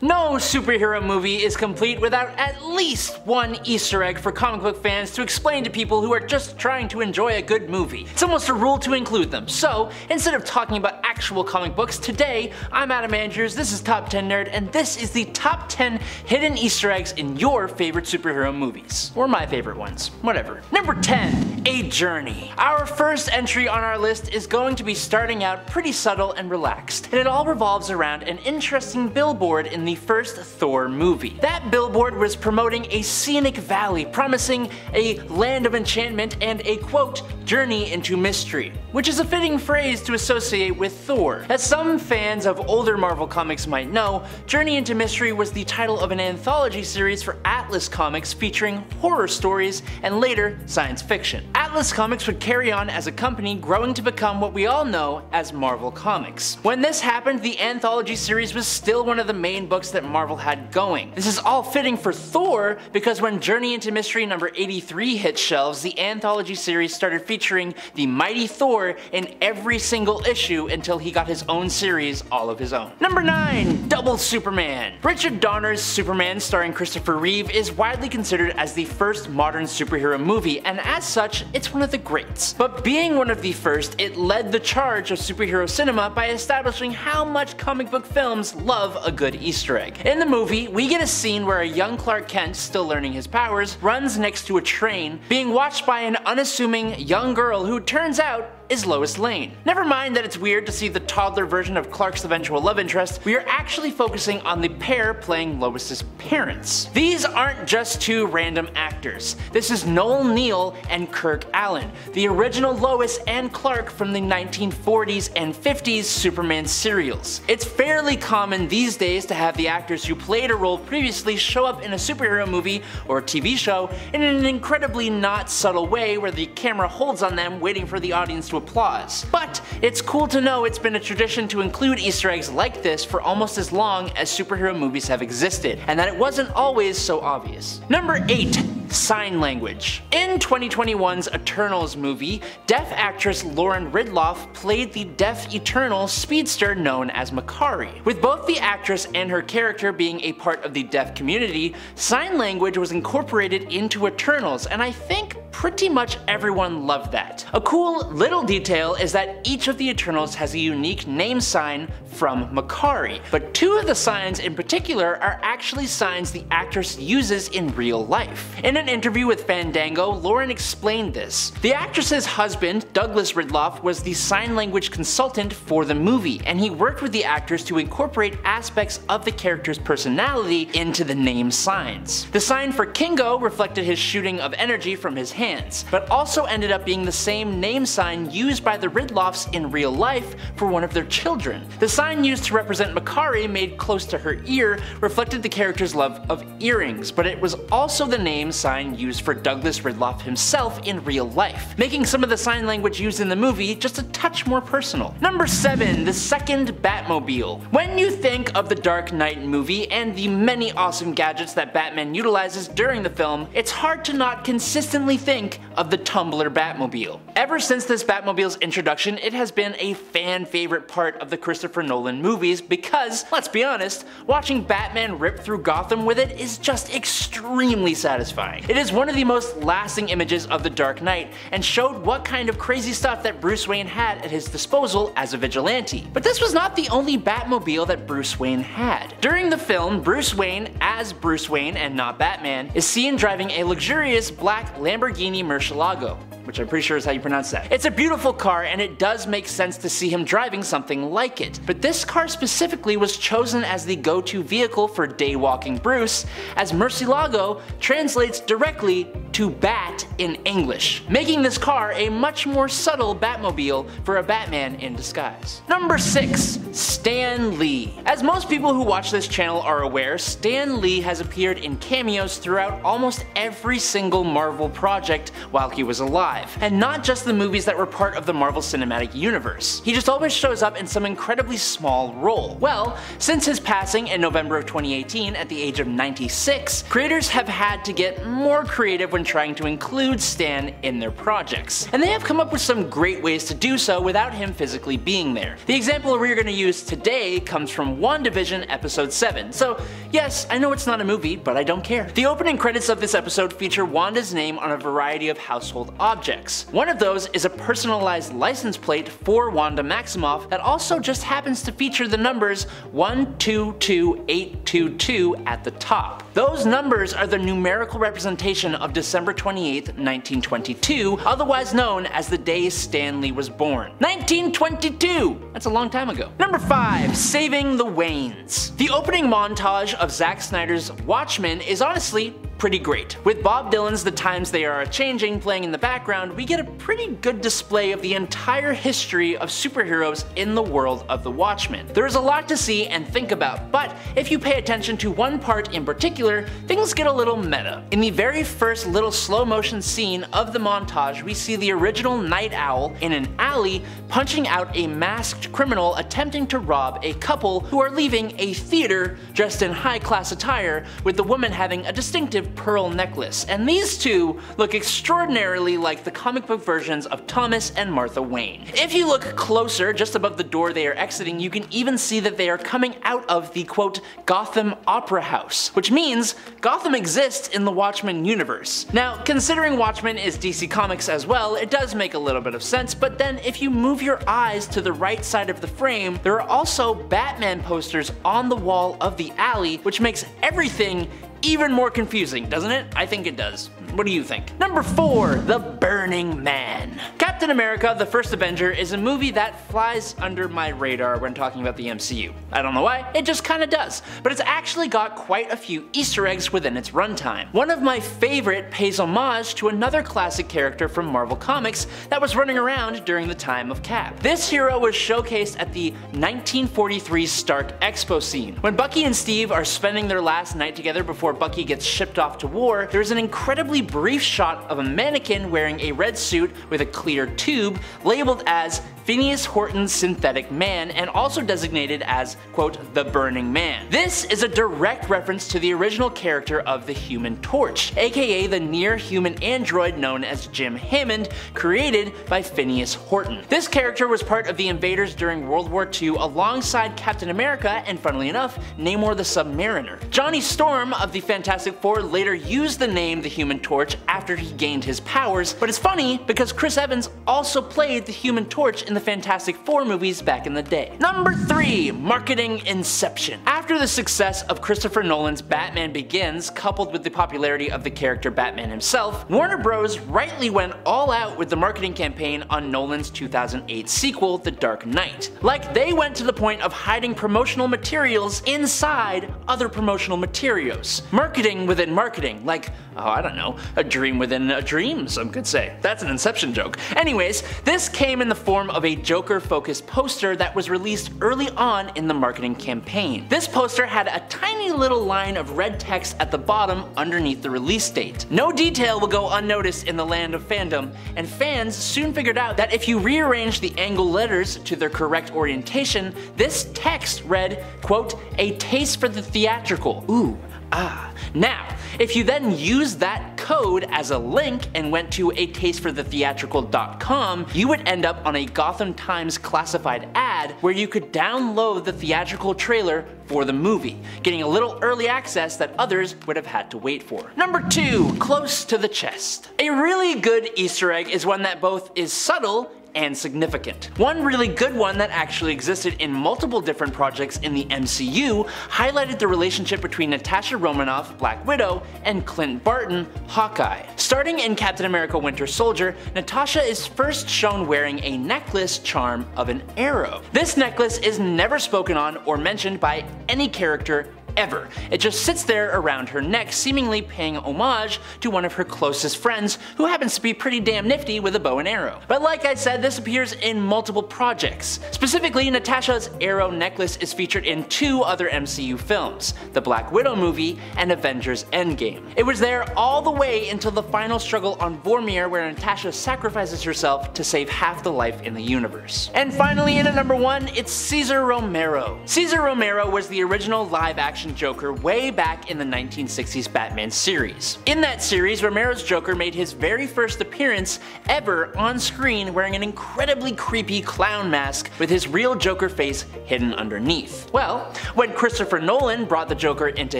No superhero movie is complete without at least one Easter egg for comic book fans to explain to people who are just trying to enjoy a good movie. It's almost a rule to include them. So, instead of talking about actual comic books, today I'm Adam Andrews, this is Top 10 Nerd, and this is the top 10 hidden Easter eggs in your favorite superhero movies. Or my favorite ones. Whatever. Number 10. A Journey. Our first entry on our list is going to be starting out pretty subtle and relaxed, and it all revolves around an interesting billboard in the first Thor movie. That billboard was promoting a scenic valley, promising a land of enchantment and a quote, journey into mystery, which is a fitting phrase to associate with Thor. As some fans of older Marvel comics might know, Journey into Mystery was the title of an anthology series for Atlas Comics featuring horror stories and later science fiction. Atlas Comics would carry on as a company, growing to become what we all know as Marvel Comics. When this happened, the anthology series was still one of the main books that Marvel had going. This is all fitting for Thor because when Journey into Mystery number 83 hit shelves, the anthology series started featuring the mighty Thor in every single issue until he got his own series all of his own. Number 9. Double Superman. Richard Donner's Superman starring Christopher Reeve is widely considered as the first modern superhero movie, and as such, it's one of the greats. But being one of the first, it led the charge of superhero cinema by establishing how much comic book films love a good Easter egg. In the movie, we get a scene where a young Clark Kent, still learning his powers, runs next to a train, being watched by an unassuming young girl who turns out is Lois Lane. Never mind that it's weird to see the toddler version of Clark's eventual love interest, we are actually focusing on the pair playing Lois's parents. These aren't just two random actors. This is Noel Neill and Kirk Alyn, the original Lois and Clark from the 1940s and 50s Superman serials. It's fairly common these days to have the actors who played a role previously show up in a superhero movie or TV show in an incredibly not subtle way where the camera holds on them waiting for the audience to applause. But it's cool to know it's been a tradition to include Easter eggs like this for almost as long as superhero movies have existed, and that it wasn't always so obvious. Number 8. Sign language. In 2021's Eternals movie, deaf actress Lauren Ridloff played the deaf Eternal speedster known as Makkari. With both the actress and her character being a part of the deaf community, sign language was incorporated into Eternals, and I think pretty much everyone loved that. A cool little detail is that each of the Eternals has a unique name sign from Makkari, but two of the signs in particular are actually signs the actress uses in real life. In an interview with Fandango, Lauren explained this. The actress's husband, Douglas Ridloff, was the sign language consultant for the movie, and he worked with the actors to incorporate aspects of the character's personality into the name signs. The sign for Kingo reflected his shooting of energy from his hands, but also ended up being the same name sign used by the Ridloffs in real life for one of their children. The sign used to represent Makkari, made close to her ear, reflected the character's love of earrings, but it was also the name sign used for Douglas Ridloff himself in real life, making some of the sign language used in the movie just a touch more personal. Number 7. The second Batmobile. When you think of the Dark Knight movie and the many awesome gadgets that Batman utilizes during the film, it's hard to not consistently think of the Tumbler Batmobile. Ever since this Batmobile's introduction, it has been a fan favorite part of the Christopher Nolan movies because, let's be honest, watching Batman rip through Gotham with it is just extremely satisfying. It is one of the most lasting images of the Dark Knight and showed what kind of crazy stuff that Bruce Wayne had at his disposal as a vigilante. But this was not the only Batmobile that Bruce Wayne had. During the film, Bruce Wayne, as Bruce Wayne and not Batman, is seen driving a luxurious black Lamborghini Murcielago, which I'm pretty sure is how you pronounce that. It's a beautiful car, and it does make sense to see him driving something like it. But this car specifically was chosen as the go-to vehicle for daywalking Bruce, as Murcielago translates directly to bat in English, making this car a much more subtle Batmobile for a Batman in disguise. Number 6. Stan Lee. As most people who watch this channel are aware, Stan Lee has appeared in cameos throughout almost every single Marvel project while he was alive. 5, and not just the movies that were part of the Marvel Cinematic Universe. He just always shows up in some incredibly small role. Well, since his passing in November of 2018 at the age of 96, creators have had to get more creative when trying to include Stan in their projects. And they have come up with some great ways to do so without him physically being there. The example we're going to use today comes from WandaVision Episode 7. So yes, I know it's not a movie, but I don't care. The opening credits of this episode feature Wanda's name on a variety of household objects. One of those is a personalized license plate for Wanda Maximoff that also just happens to feature the numbers 122822 at the top. Those numbers are the numerical representation of December 28th, 1922, otherwise known as the day Stan Lee was born. 1922! That's a long time ago. Number 5. Saving the Waynes. The opening montage of Zack Snyder's Watchmen is honestly pretty great. With Bob Dylan's The Times They Are A-Changing playing in the background, we get a pretty good display of the entire history of superheroes in the world of the Watchmen. There is a lot to see and think about, but if you pay attention to one part in particular, things get a little meta. In the very first little slow motion scene of the montage, we see the original Night Owl in an alley punching out a masked criminal attempting to rob a couple who are leaving a theater dressed in high-class attire, with the woman having a distinctive pearl necklace, and these two look extraordinarily like the comic book versions of Thomas and Martha Wayne. If you look closer, just above the door they are exiting, you can even see that they are coming out of the quote Gotham Opera House, which means Gotham exists in the Watchmen universe. Now, considering Watchmen is DC Comics as well, it does make a little bit of sense, but then if you move your eyes to the right side of the frame, there are also Batman posters on the wall of the alley, which makes everything even more confusing, doesn't it? I think it does. What do you think? Number 4. The Burning Man. Captain America: The First Avenger is a movie that flies under my radar when talking about the MCU. I don't know why, it just kinda does. But it's actually got quite a few Easter eggs within its runtime. One of my favorite pays homage to another classic character from Marvel Comics that was running around during the time of Cap. This hero was showcased at the 1943 Stark Expo scene. When Bucky and Steve are spending their last night together before Bucky gets shipped off to war, there's an incredibly brief shot of a mannequin wearing a red suit with a clear tube labeled as Phineas Horton's Synthetic Man, and also designated as, quote, the Burning Man. This is a direct reference to the original character of the Human Torch, aka the near-human android known as Jim Hammond, created by Phineas Horton. This character was part of the invaders during World War II alongside Captain America and, funnily enough, Namor the Submariner. Johnny Storm of the Fantastic Four later used the name the Human Torch after he gained his powers, but it's funny because Chris Evans also played the Human Torch in the Fantastic Four movies back in the day. Number 3. Marketing inception. After the success of Christopher Nolan's Batman Begins, coupled with the popularity of the character Batman himself, Warner Bros. Rightly went all out with the marketing campaign on Nolan's 2008 sequel, The Dark Knight. Like, they went to the point of hiding promotional materials inside other promotional materials. Marketing within marketing, like, oh, I don't know, a dream within a dream, some could say. That's an Inception joke. Anyways, this came in the form of a Joker-focused poster that was released early on in the marketing campaign. This poster had a tiny little line of red text at the bottom underneath the release date. No detail will go unnoticed in the land of fandom, and fans soon figured out that if you rearrange the angle letters to their correct orientation, this text read, quote, a taste for the theatrical. Ooh. Ah. Now, if you then use that code as a link and went to atasteforthetheatrical.com, you would end up on a Gotham Times classified ad where you could download the theatrical trailer for the movie, getting a little early access that others would have had to wait for. Number 2. Close to the chest. A really good Easter egg is one that both is subtle and significant. One really good one that actually existed in multiple different projects in the MCU highlighted the relationship between Natasha Romanoff, Black Widow, and Clint Barton, Hawkeye. Starting in Captain America: Winter Soldier, Natasha is first shown wearing a necklace charm of an arrow. This necklace is never spoken on or mentioned by any character ever. It just sits there around her neck, seemingly paying homage to one of her closest friends, who happens to be pretty damn nifty with a bow and arrow. But like I said, this appears in multiple projects. Specifically, Natasha's arrow necklace is featured in 2 other MCU films, the Black Widow movie and Avengers Endgame. It was there all the way until the final struggle on Vormir, where Natasha sacrifices herself to save half the life in the universe. And finally, in at number 1, it's Cesar Romero. Cesar Romero was the original live-action Joker way back in the 1960s Batman series. In that series, Romero's Joker made his very first appearance ever on screen wearing an incredibly creepy clown mask with his real Joker face hidden underneath. Well, when Christopher Nolan brought the Joker into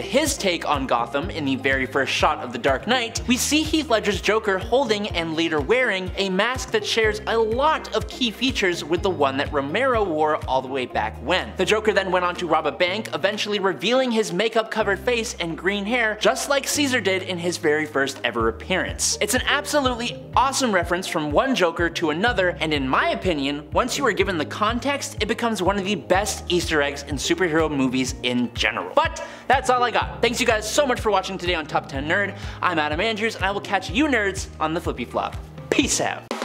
his take on Gotham in the very first shot of The Dark Knight, we see Heath Ledger's Joker holding and later wearing a mask that shares a lot of key features with the one that Romero wore all the way back when. The Joker then went on to rob a bank, eventually revealing his makeup covered face and green hair just like Caesar did in his very first ever appearance. It's an absolutely awesome reference from one Joker to another, and in my opinion, once you are given the context, it becomes one of the best Easter eggs in superhero movies in general. But that's all I got. Thanks you guys so much for watching today on Top 10 Nerd. I'm Adam Andrews, and I will catch you nerds on the flippy flop. Peace out.